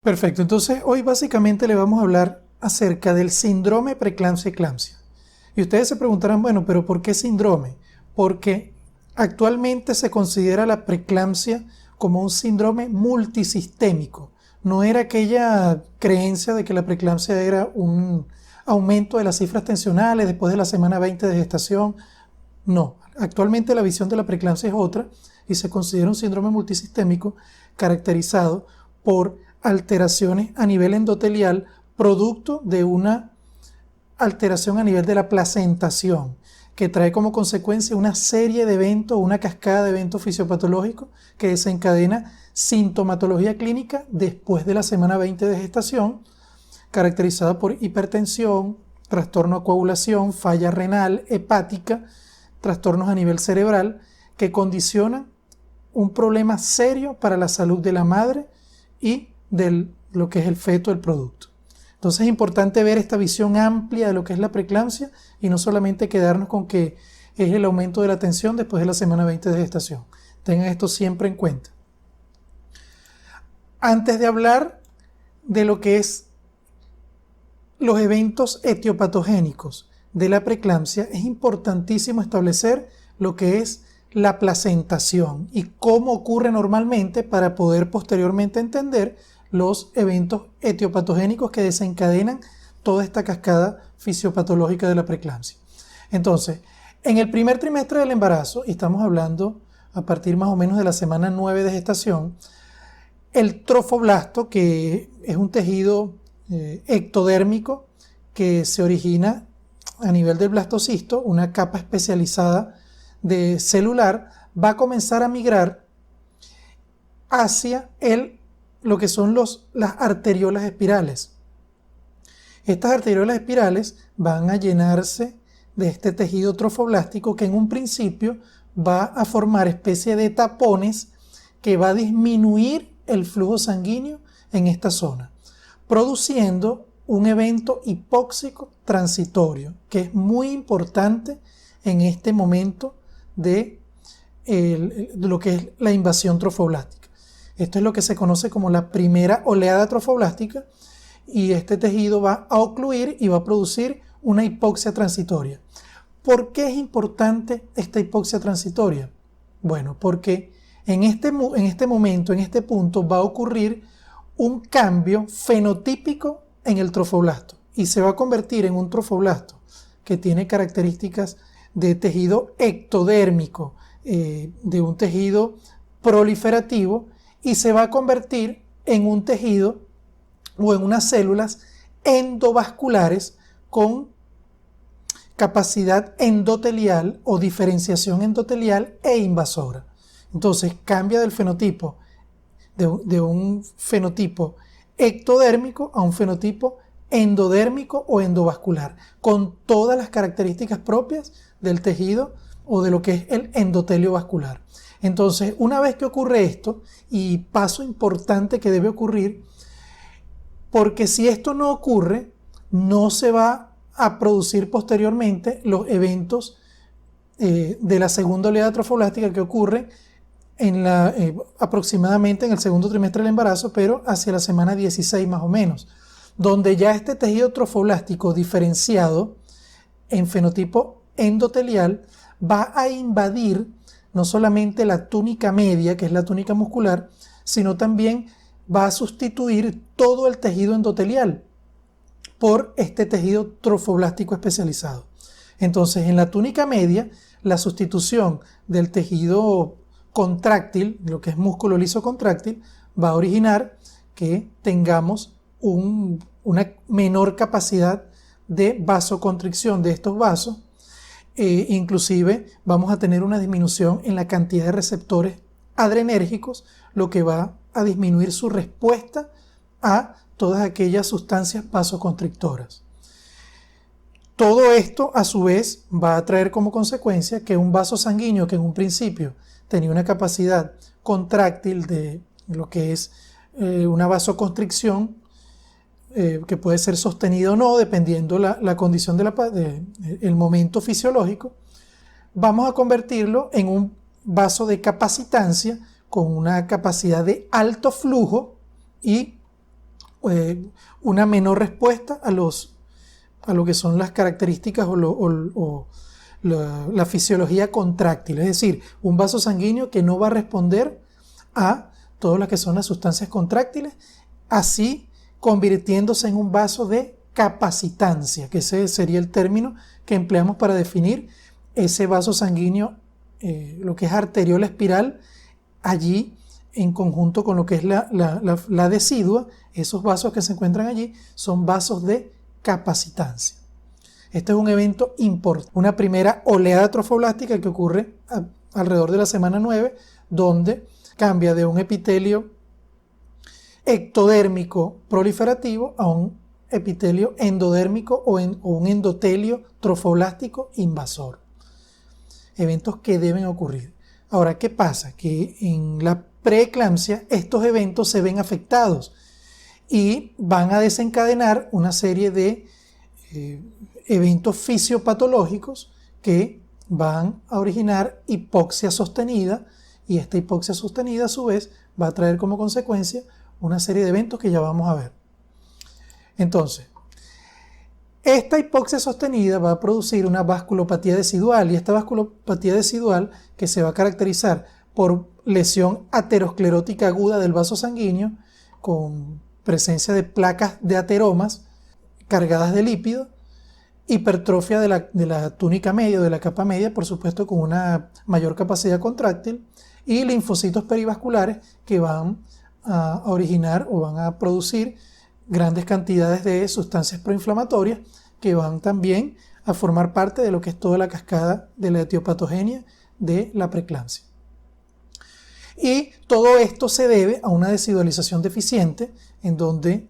Perfecto, entonces hoy básicamente le vamos a hablar acerca del síndrome preeclampsia-eclampsia. Y ustedes se preguntarán, bueno, pero ¿por qué síndrome? Porque actualmente se considera la preeclampsia como un síndrome multisistémico. No era aquella creencia de que la preeclampsia era un aumento de las cifras tensionales después de la semana 20 de gestación. No, actualmente la visión de la preeclampsia es otra y se considera un síndrome multisistémico caracterizado por alteraciones a nivel endotelial producto de una alteración a nivel de la placentación, que trae como consecuencia una serie de eventos, una cascada de eventos fisiopatológicos que desencadena sintomatología clínica después de la semana 20 de gestación, caracterizada por hipertensión, trastorno de coagulación, falla renal, hepática, trastornos a nivel cerebral, que condicionan un problema serio para la salud de la madre y de lo que es el feto del producto. Entonces es importante ver esta visión amplia de lo que es la preeclampsia y no solamente quedarnos con que es el aumento de la tensión después de la semana 20 de gestación. Tengan esto siempre en cuenta. Antes de hablar de lo que es los eventos etiopatogénicos de la preeclampsia, es importantísimo establecer lo que es la placentación y cómo ocurre normalmente para poder posteriormente entender los eventos etiopatogénicos que desencadenan toda esta cascada fisiopatológica de la preeclampsia. Entonces, en el primer trimestre del embarazo, y estamos hablando a partir más o menos de la semana 9 de gestación, el trofoblasto, que es un tejido ectodérmico que se origina a nivel del blastocisto, una capa especializada de celular, va a comenzar a migrar hacia lo que son las arteriolas espirales. Estas arteriolas espirales van a llenarse de este tejido trofoblástico que en un principio va a formar especie de tapones que va a disminuir el flujo sanguíneo en esta zona, produciendo un evento hipóxico transitorio, que es muy importante en este momento de lo que es la invasión trofoblástica. Esto es lo que se conoce como la primera oleada trofoblástica y este tejido va a ocluir y va a producir una hipoxia transitoria. ¿Por qué es importante esta hipoxia transitoria? Bueno, porque en este momento, en este punto, va a ocurrir un cambio fenotípico en el trofoblasto y se va a convertir en un trofoblasto que tiene características de tejido ectodérmico, de un tejido proliferativo, y se va a convertir en un tejido o en unas células endovasculares con capacidad endotelial o diferenciación endotelial e invasora. Entonces cambia del fenotipo de un fenotipo ectodérmico a un fenotipo endodérmico o endovascular, con todas las características propias del tejido o de lo que es el endotelio vascular. Entonces, una vez que ocurre esto, y paso importante que debe ocurrir, porque si esto no ocurre, no se va a producir posteriormente los eventos de la segunda oleada trofoblástica que ocurre aproximadamente en el segundo trimestre del embarazo, pero hacia la semana 16 más o menos, donde ya este tejido trofoblástico diferenciado en fenotipo endotelial va a invadir no solamente la túnica media, que es la túnica muscular, sino también va a sustituir todo el tejido endotelial por este tejido trofoblástico especializado. Entonces, en la túnica media, la sustitución del tejido contráctil, lo que es músculo liso contráctil, va a originar que tengamos una menor capacidad de vasoconstricción de estos vasos. Inclusive vamos a tener una disminución en la cantidad de receptores adrenérgicos, lo que va a disminuir su respuesta a todas aquellas sustancias vasoconstrictoras. Todo esto a su vez va a traer como consecuencia que un vaso sanguíneo que en un principio tenía una capacidad contráctil de lo que es una vasoconstricción, que puede ser sostenido o no, dependiendo la condición el momento fisiológico, vamos a convertirlo en un vaso de capacitancia con una capacidad de alto flujo y una menor respuesta a lo que son las características o la fisiología contráctil, es decir, un vaso sanguíneo que no va a responder a todas las que son las sustancias contráctiles, así convirtiéndose en un vaso de capacitancia, que ese sería el término que empleamos para definir ese vaso sanguíneo, lo que es arteriola espiral, allí en conjunto con lo que es la decidua. Esos vasos que se encuentran allí son vasos de capacitancia. Este es un evento importante, una primera oleada trofoblástica que ocurre alrededor de la semana 9, donde cambia de un epitelio ectodérmico proliferativo a un epitelio endodérmico o un endotelio trofoblástico invasor. Eventos que deben ocurrir. Ahora, ¿qué pasa? Que en la preeclampsia estos eventos se ven afectados y van a desencadenar una serie de eventos fisiopatológicos que van a originar hipoxia sostenida, y esta hipoxia sostenida a su vez va a traer como consecuencia una serie de eventos que ya vamos a ver. Entonces, esta hipoxia sostenida va a producir una vasculopatía decidual, y esta vasculopatía decidual, que se va a caracterizar por lesión aterosclerótica aguda del vaso sanguíneo con presencia de placas de ateromas cargadas de lípido, hipertrofia de la túnica media o de la capa media, por supuesto con una mayor capacidad contráctil, y linfocitos perivasculares que van a originar o van a producir grandes cantidades de sustancias proinflamatorias que van también a formar parte de lo que es toda la cascada de la etiopatogenia de la preeclampsia. Y todo esto se debe a una desidualización deficiente, en donde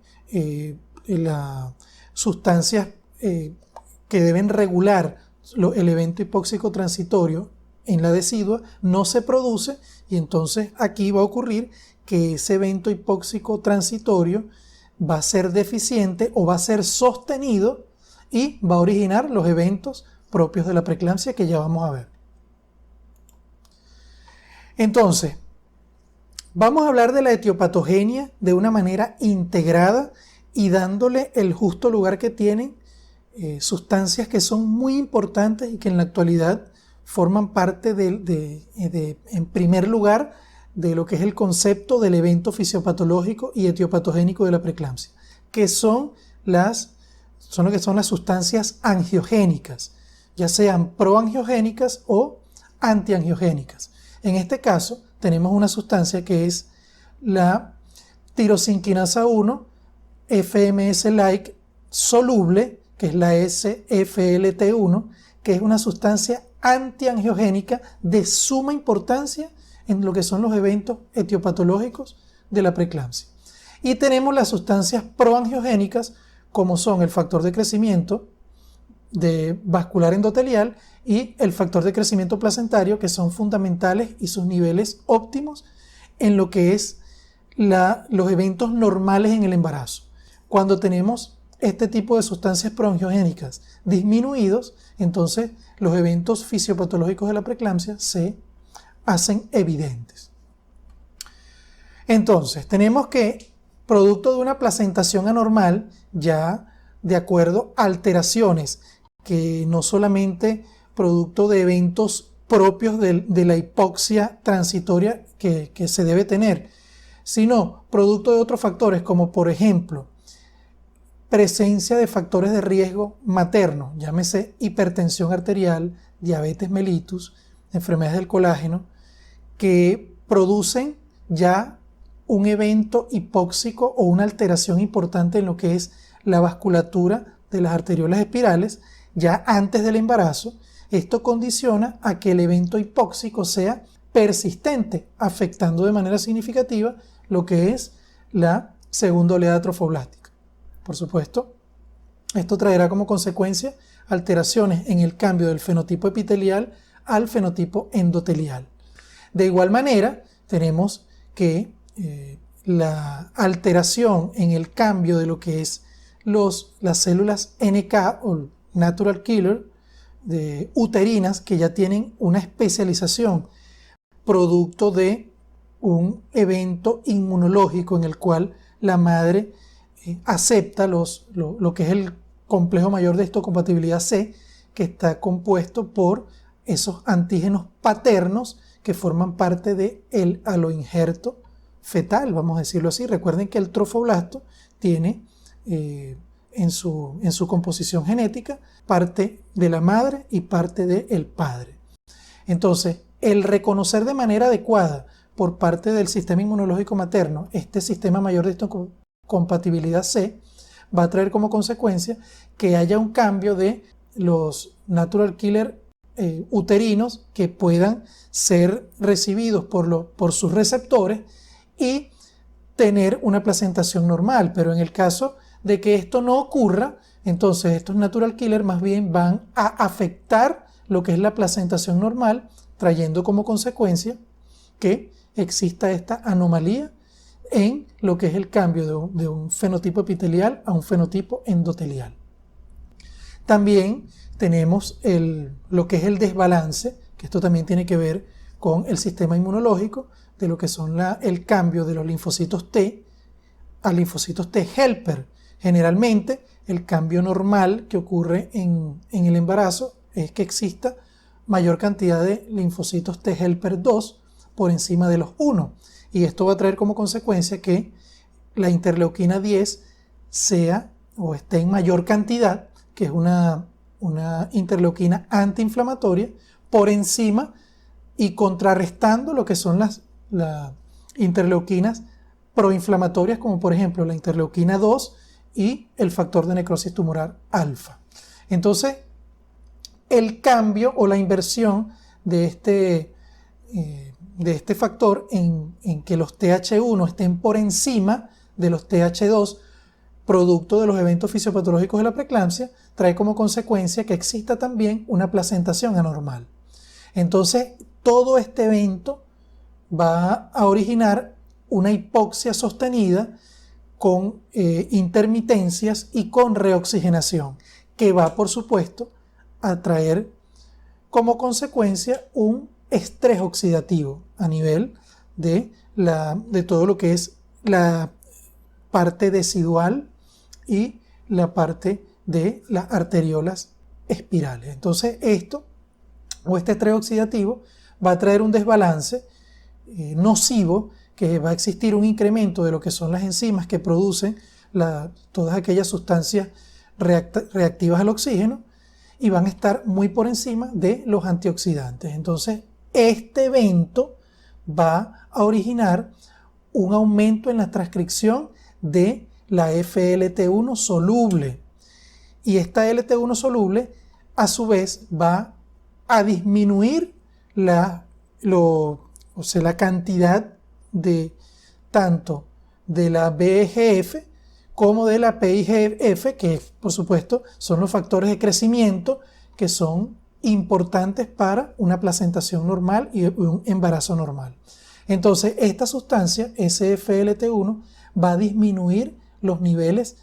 las sustancias que deben regular el evento hipóxico transitorio en la decidua no se produce, y entonces aquí va a ocurrir que ese evento hipóxico transitorio va a ser deficiente o va a ser sostenido y va a originar los eventos propios de la preeclampsia que ya vamos a ver. Entonces, vamos a hablar de la etiopatogenia de una manera integrada y dándole el justo lugar que tienen sustancias que son muy importantes y que en la actualidad forman parte en primer lugar, de lo que es el concepto del evento fisiopatológico y etiopatogénico de la preeclampsia, que son lo que son las sustancias angiogénicas, ya sean proangiogénicas o antiangiogénicas. En este caso, tenemos una sustancia que es la tirosinquinasa 1, FMS-like soluble, que es la SFLT1, que es una sustancia antiangiogénica de suma importancia en lo que son los eventos etiopatológicos de la preeclampsia. Y tenemos las sustancias proangiogénicas, como son el factor de crecimiento vascular endotelial y el factor de crecimiento placentario, que son fundamentales y sus niveles óptimos en lo que es los eventos normales en el embarazo. Cuando tenemos este tipo de sustancias proangiogénicas disminuidos, entonces los eventos fisiopatológicos de la preeclampsia se hacen evidentes. Entonces, tenemos que, producto de una placentación anormal, ya de acuerdo a alteraciones que no solamente producto de eventos propios de la hipoxia transitoria que se debe tener, sino producto de otros factores, como por ejemplo presencia de factores de riesgo materno, llámese hipertensión arterial, diabetes mellitus, enfermedades del colágeno, que producen ya un evento hipóxico o una alteración importante en lo que es la vasculatura de las arteriolas espirales ya antes del embarazo. Esto condiciona a que el evento hipóxico sea persistente, afectando de manera significativa lo que es la segunda oleada trofoblástica. Por supuesto, esto traerá como consecuencia alteraciones en el cambio del fenotipo epitelial al fenotipo endotelial. De igual manera, tenemos que la alteración en el cambio de lo que es las células NK o Natural Killer uterinas, que ya tienen una especialización producto de un evento inmunológico en el cual la madre acepta lo que es el complejo mayor de histocompatibilidad C, que está compuesto por esos antígenos paternos que forman parte del aloinjerto fetal, vamos a decirlo así. Recuerden que el trofoblasto tiene en su composición genética parte de la madre y parte del padre. Entonces, el reconocer de manera adecuada por parte del sistema inmunológico materno este sistema mayor de histocompatibilidad C va a traer como consecuencia que haya un cambio de los natural killer uterinos que puedan ser recibidos por sus receptores y tener una placentación normal. Pero en el caso de que esto no ocurra, entonces estos natural killer más bien van a afectar lo que es la placentación normal, trayendo como consecuencia que exista esta anomalía en lo que es el cambio de un fenotipo epitelial a un fenotipo endotelial. También tenemos lo que es el desbalance, que esto también tiene que ver con el sistema inmunológico, de lo que son el cambio de los linfocitos T a linfocitos T helper. Generalmente, el cambio normal que ocurre en el embarazo es que exista mayor cantidad de linfocitos T helper 2 por encima de los 1. Y esto va a traer como consecuencia que la interleuquina 10 sea o esté en mayor cantidad, que es una interleuquina antiinflamatoria, por encima y contrarrestando lo que son las interleuquinas proinflamatorias, como por ejemplo la interleuquina 2 y el factor de necrosis tumoral alfa. Entonces, el cambio o la inversión de este factor en que los TH1 estén por encima de los TH2, producto de los eventos fisiopatológicos de la preeclampsia, trae como consecuencia que exista también una placentación anormal. Entonces, todo este evento va a originar una hipoxia sostenida con intermitencias y con reoxigenación, que va, por supuesto, a traer como consecuencia un estrés oxidativo a nivel de todo lo que es la parte decidual y la parte de las arteriolas espirales. Entonces este estrés oxidativo va a traer un desbalance nocivo, que va a existir un incremento de lo que son las enzimas que producen todas aquellas sustancias reactivas al oxígeno y van a estar muy por encima de los antioxidantes. Entonces, este evento va a originar un aumento en la transcripción de la FLT1 soluble. Y esta LT1 soluble, a su vez, va a disminuir la cantidad de tanto de la VEGF como de la PIGF, que por supuesto son los factores de crecimiento que son importantes para una placentación normal y un embarazo normal. Entonces, esta sustancia, SFLT1, va a disminuir los niveles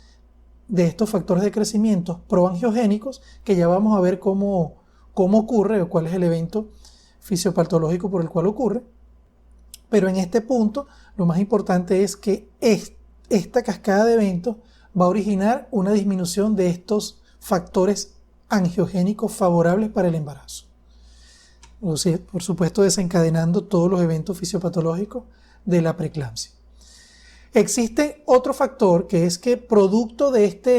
de estos factores de crecimiento proangiogénicos, que ya vamos a ver cómo ocurre o cuál es el evento fisiopatológico por el cual ocurre. Pero en este punto, lo más importante es que esta cascada de eventos va a originar una disminución de estos factores angiogénicos favorables para el embarazo. O sea, por supuesto, desencadenando todos los eventos fisiopatológicos de la preeclampsia. Existe otro factor, que es que producto de esta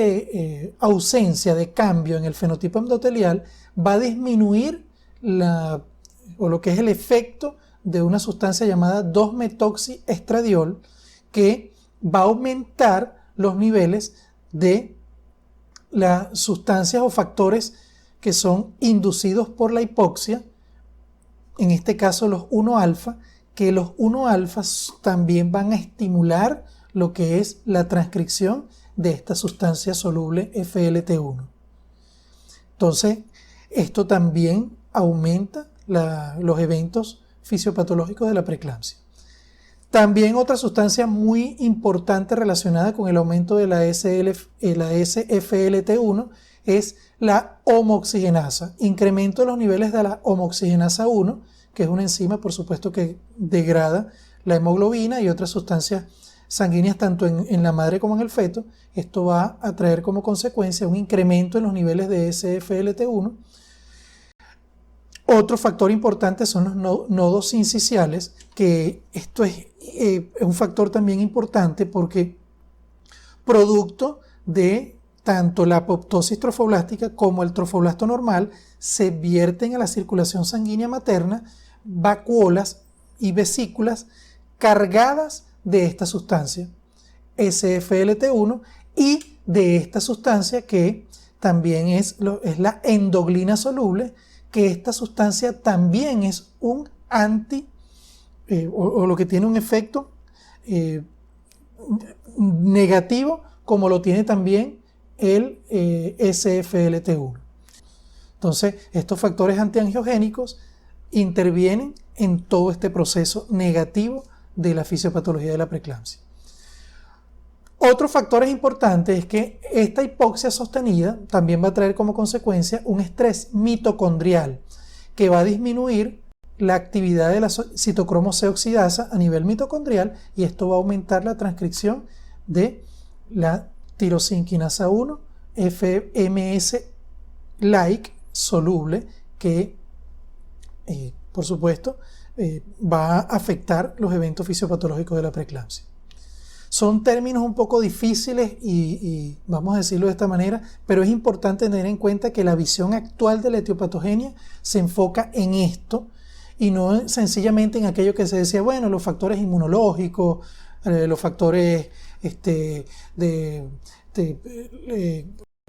ausencia de cambio en el fenotipo endotelial va a disminuir lo que es el efecto de una sustancia llamada 2-metoxiestradiol, que va a aumentar los niveles de las sustancias o factores que son inducidos por la hipoxia, en este caso los 1-alfa, que los 1-alfa también van a estimular lo que es la transcripción de esta sustancia soluble FLT1. Entonces, esto también aumenta los eventos fisiopatológicos de la preeclampsia. También otra sustancia muy importante relacionada con el aumento de la SFLT1 es la homoxigenasa. Incremento de los niveles de la homoxigenasa 1, que es una enzima, por supuesto, que degrada la hemoglobina y otras sustancias sanguíneas tanto en la madre como en el feto, esto va a traer como consecuencia un incremento en los niveles de SFLT1. Otro factor importante son los nodos sinciciales, que esto es un factor también importante porque producto de tanto la apoptosis trofoblástica como el trofoblasto normal se vierten a la circulación sanguínea materna vacuolas y vesículas cargadas de esta sustancia, SFLT1, y de esta sustancia que también es la endoglina soluble, que esta sustancia también es un o lo que tiene un efecto negativo, como lo tiene también el SFLT1. Entonces, estos factores antiangiogénicos intervienen en todo este proceso negativo de la fisiopatología de la preeclampsia. Otro factor importante es que esta hipoxia sostenida también va a traer como consecuencia un estrés mitocondrial que va a disminuir la actividad de la citocromo C oxidasa a nivel mitocondrial, y esto va a aumentar la transcripción de la tirosinquinasa 1 FMS-like soluble, que por supuesto va a afectar los eventos fisiopatológicos de la preeclampsia. Son términos un poco difíciles y vamos a decirlo de esta manera, pero es importante tener en cuenta que la visión actual de la etiopatogenia se enfoca en esto y no sencillamente en aquello que se decía, bueno, los factores inmunológicos, los factores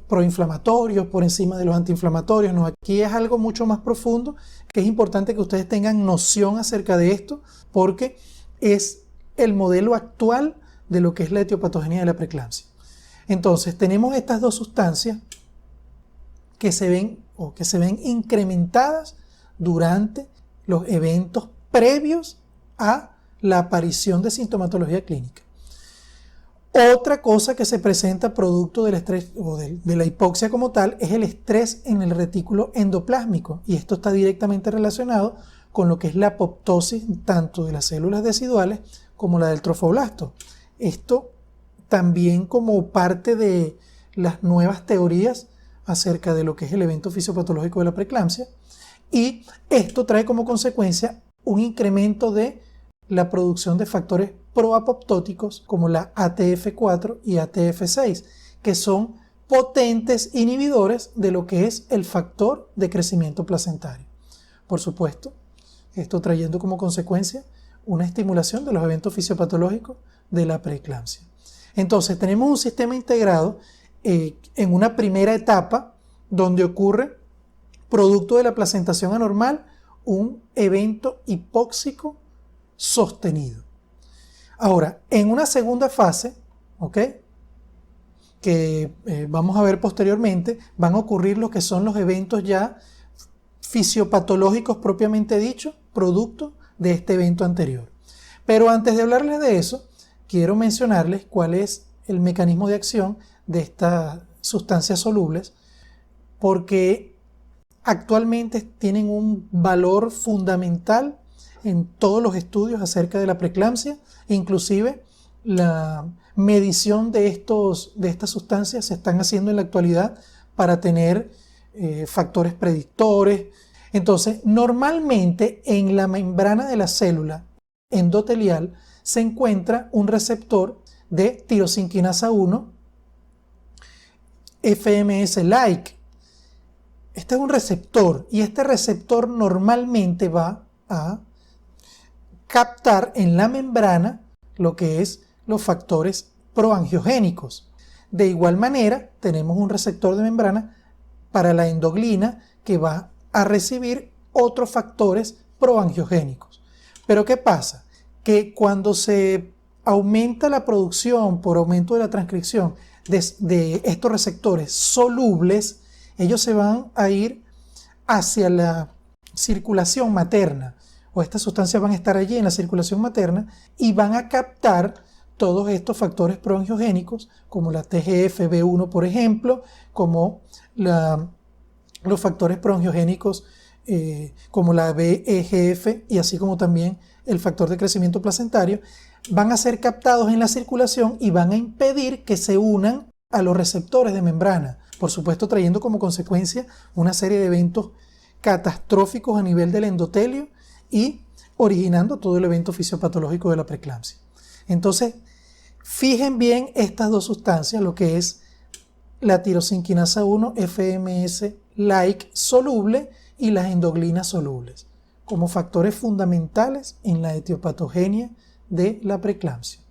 proinflamatorios por encima de los antiinflamatorios. No, aquí es algo mucho más profundo, que es importante que ustedes tengan noción acerca de esto, porque es el modelo actual de lo que es la etiopatogenia de la preeclampsia. Entonces, tenemos estas dos sustancias que se ven incrementadas durante los eventos previos a la aparición de sintomatología clínica. Otra cosa que se presenta producto del estrés o de la hipoxia como tal es el estrés en el retículo endoplásmico, y esto está directamente relacionado con lo que es la apoptosis tanto de las células deciduales como la del trofoblasto. Esto también como parte de las nuevas teorías acerca de lo que es el evento fisiopatológico de la preeclampsia, y esto trae como consecuencia un incremento de la producción de factores proapoptóticos como la ATF4 y ATF6, que son potentes inhibidores de lo que es el factor de crecimiento placentario. Por supuesto, esto trayendo como consecuencia una estimulación de los eventos fisiopatológicos de la preeclampsia. Entonces, tenemos un sistema integrado en una primera etapa donde ocurre, producto de la placentación anormal, un evento hipóxico sostenido. Ahora, en una segunda fase, ¿ok?, que vamos a ver posteriormente, van a ocurrir lo que son los eventos ya fisiopatológicos propiamente dichos, producto de este evento anterior. Pero antes de hablarles de eso, quiero mencionarles cuál es el mecanismo de acción de estas sustancias solubles, porque actualmente tienen un valor fundamental en todos los estudios acerca de la preeclampsia. Inclusive la medición de estas sustancias se están haciendo en la actualidad para tener factores predictores. Entonces, normalmente en la membrana de la célula endotelial se encuentra un receptor de tirosinquinasa 1 FMS-like. Este es un receptor, y este receptor normalmente va a captar en la membrana lo que es los factores proangiogénicos. De igual manera, tenemos un receptor de membrana para la endoglina que va a recibir otros factores proangiogénicos. Pero ¿qué pasa? Que cuando se aumenta la producción por aumento de la transcripción de estos receptores solubles, ellos se van a ir hacia la circulación materna, o estas sustancias van a estar allí en la circulación materna y van a captar todos estos factores proangiogénicos, como la TGF-B1, por ejemplo, como los factores proangiogénicos como la VEGF, y así como también el factor de crecimiento placentario, van a ser captados en la circulación y van a impedir que se unan a los receptores de membrana, por supuesto trayendo como consecuencia una serie de eventos catastróficos a nivel del endotelio y originando todo el evento fisiopatológico de la preeclampsia. Entonces, fijen bien estas dos sustancias, lo que es la tirosinquinasa 1 FMS-like soluble y las endoglinas solubles, como factores fundamentales en la etiopatogenia de la preeclampsia.